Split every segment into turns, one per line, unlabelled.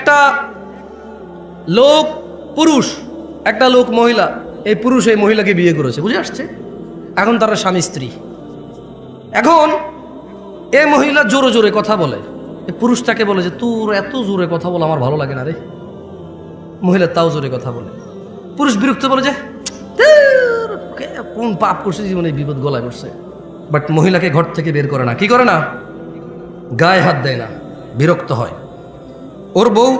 একটা লোক পুরুষ, একটা লোক মহিলা, এই পুরুষ এই মহিলাকে বিয়ে করেছে, বুঝে আসছে? এখন তারা স্বামী স্ত্রী। এখন এই মহিলা জোরে জোরে কথা বলে, এই পুরুষ তাকে বলে যে তোর এত জোরে কথা বলে আমার ভালো লাগে না রে। মহিলা তাও জোরে কথা বলে। পুরুষ বিরক্ত বলে যে কোন পাপ করছে জীবনে, বিপদ গলায় পড়ছে। বাট মহিলাকে ঘর থেকে বের করে না। কি করে না? গায়ে হাত দেয় না, বিরক্ত হয়। ওর বউ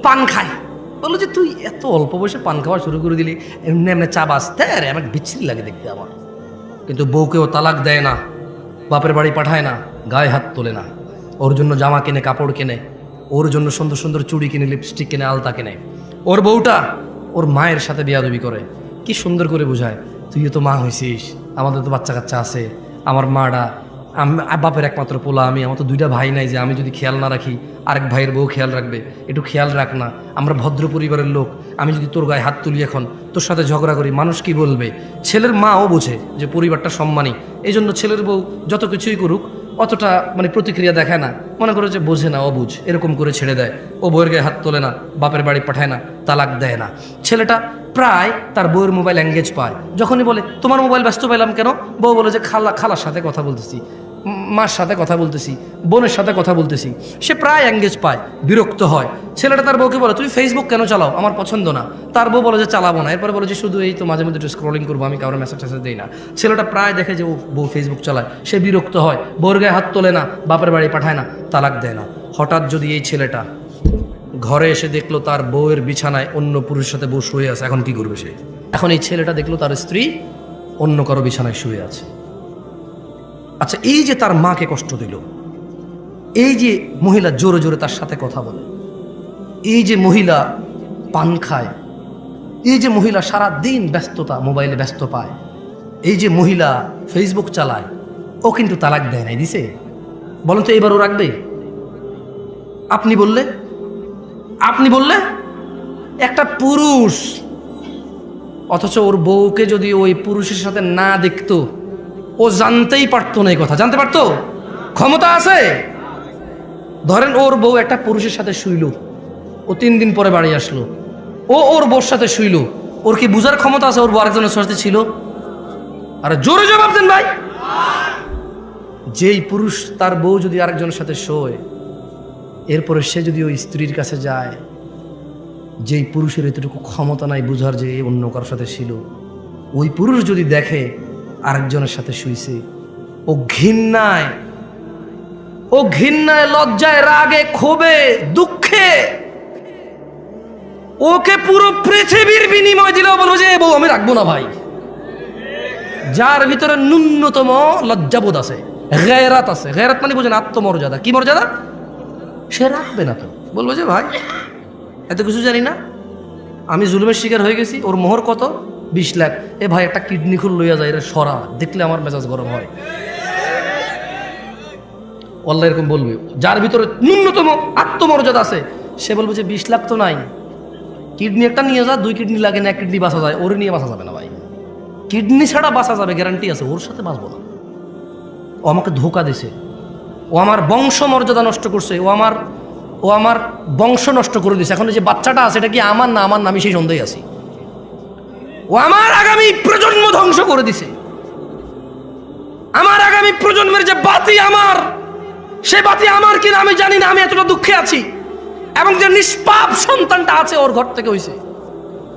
পান খায়, বললো যে তুই এত অল্প বয়সে পান খাওয়া শুরু করে দিলি, এমনি এমনি চা বাঁচতে আরে আমার বিচ্ছিরি লাগে দেখতে আমার। কিন্তু বউকেও তালাক দেয় না, বাপের বাড়ি পাঠায় না, গায়ে হাত তোলে না। ওর জন্য জামা কিনে, কাপড় কিনে, ওর জন্য সুন্দর সুন্দর চুড়ি কিনে, লিপস্টিক কিনে, আলতা কিনে। ওর বউটা ওর মায়ের সাথে বিয়াদবি করে। কি সুন্দর করে বোঝায়, তুইও তো মা হয়েছিস, আমাদের তো বাচ্চা কাচ্চা আছে, আমার মাটা বাপের একমাত্র পোলা আমি, আমার তো দুইটা ভাই নাই যে আমি যদি খেয়াল না রাখি আরেক ভাইয়ের বউ খেয়াল রাখবে, একটু খেয়াল রাখ না, আমরা ভদ্র পরিবারের লোক, আমি যদি তোর গায়ে হাত তুলি এখন, তোর সাথে ঝগড়া করি, মানুষ কি বলবে? ছেলের মাও বোঝে যে পরিবারটা সম্মানী, এই জন্য ছেলের বউ যত কিছুই করুক অতটা মানে প্রতিক্রিয়া দেখায় না, মনে করে যে বোঝে না, অবুঝ, এরকম করে ছেড়ে দেয়। ও বউয়ের গায়ে হাত তোলে না, বাপের বাড়ি পাঠায় না, তালাক দেয় না। ছেলেটা প্রায় তার বউয়ের মোবাইল এঙ্গেজ পায়। যখনই বলে তোমার মোবাইল ব্যস্ত পেলাম কেন, বউ বলে যে খালার সাথে কথা বলতেছি, মার সাথে কথা বলতেছি, বোনের সাথে কথা বলতেছি। সে প্রায় এঙ্গেজ পায়, বিরক্ত হয়। ছেলেটা তার বউকে বলে তুমি ফেসবুক কেন চালাও, আমার পছন্দ না। তার বউ বলে যে চালাবো না। এরপরে বলে যে শুধু এই তো মাঝে মধ্যে একটু স্ক্রলিং করবো, আমি কারোর মেসেজ টেসেজ দিই না। ছেলেটা প্রায় দেখে যে ও বউ ফেসবুক চালায়, সে বিরক্ত হয়, বউর গায়ে হাত তোলে না, বাপের বাড়ি পাঠায় না, তালাক দেয় না। হঠাৎ যদি এই ছেলেটা ঘরে এসে দেখলো তার বউয়ের বিছানায় অন্য পুরুষের সাথে বউ শুয়ে আছে, এখন কি করবে সে? এখন এই ছেলেটা দেখলো তার স্ত্রী অন্য কারো বিছানায় শুয়ে আছে। আচ্ছা, এই যে তার মাকে কষ্ট দিল, এই যে মহিলা জোরে জোরে তার সাথে কথা বলে, এই যে মহিলা পান খায়, এই যে মহিলা সারা দিন ব্যস্ততা, মোবাইলে ব্যস্ত পায়, এই যে মহিলা ফেসবুক চালায়, ও কিন্তু তালাক দেয় নাই, দিছে? বলেন তো এবার ও রাখবে? আপনি বললে একটা পুরুষ, অথচ ওর বউকে যদি ওই পুরুষের সাথে না দেখতো, ও জানতেই পারতো না। এই কথা জানতে পারতো? ক্ষমতা আছে? ধরেন ওর বউ একটা পুরুষের সাথে শুইল, ও 3 দিন পরে বাড়ি আসলো, ও ওর বউর সাথে শুইল, ওর কি বুঝার ক্ষমতা আছে ওর বউ আরেকজনের সাথে ছিল? আরে জোরে জবাব দেন ভাই। যেই পুরুষ তার বউ যদি আরেকজনের সাথে শোয়, এরপরে সে যদি ওই স্ত্রীর কাছে যায়, যেই পুরুষের এতটুকু ক্ষমতা নাই বুঝার যে অন্য কারোর সাথে ছিল, ওই পুরুষ যদি দেখে আরেকজনের সাথে শুইছে, ও ঘৃণায়, লজ্জায়, রাগে, ক্ষোভে, দুঃখে ওকে পুরো পৃথিবীর বিনিময় দিলেও বলবো যে বউ আমি রাখবো না ভাই। যার ভিতরে ন্যূনতম লজ্জাবোধ আছে, গায়রাত আছে, গায়রাত মানে বোঝেন আত্মমর্যাদা, কি মর্যাদা, সে রাখবে না। তো বলবো যে ভাই এত কিছু জানি না, আমি জুলুমের শিকার হয়ে গেছি, ওর মোহর কত? 20 লাখ। এ ভাই একটা কিডনি খুল লইয়া যায়, এটা সরা, দেখলে আমার মেজাজ গরম হয়। আল্লাহ এরকম বলবে। যার ভিতরে ন্যূনতম আত্মমর্যাদা আছে সে বলবে যে 20 লাখ তো নাই, কিডনি একটা নিয়ে যা, 2 কিডনি লাগে না, 1 কিডনি বাঁচা যায়, ওর নিয়ে বাঁচা যাবে না ভাই। কিডনি ছাড়া বাঁচা যাবে, গ্যারান্টি আছে, ওর সাথে বাঁচবো না। ও আমাকে ধোকা দিছে, ও আমার বংশ মর্যাদা নষ্ট করছে, ও আমার বংশ নষ্ট করে দিছে। এখন যে বাচ্চাটা আছে এটা কি আমার না আমার, আমি সেই সন্দেহে আছি। ও আমার আগামী প্রজন্ম ধ্বংস করে দিছে। আমার আগামী প্রজন্মের যে বাতি আমার, সে বাতি আমার কিনা আমি জানি না, আমি এতটা দুঃখে আছি। এবং যে নিষ্পাপ সন্তানটা আছে ওর ঘর থেকে হইছে,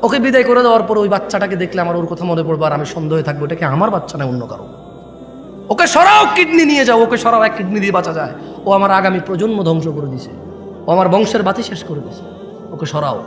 ওকে বিদায় করে দেওয়ার পর ওই বাচ্চাটাকে দেখলে আমার ওর কথা মনে পড়বে, আর আমি সন্দেহে থাকবো এটা কি আমার বাচ্চা না অন্য কারো। ওকে সরাও, কিডনি নিয়ে যাও, ওকে সরাও, 1 কিডনি দিয়ে বাঁচা যায়। ও আমার আগামী প্রজন্ম ধ্বংস করে দিছে, ও আমার বংশের বাতি শেষ করে দিছে, ওকে সরাও।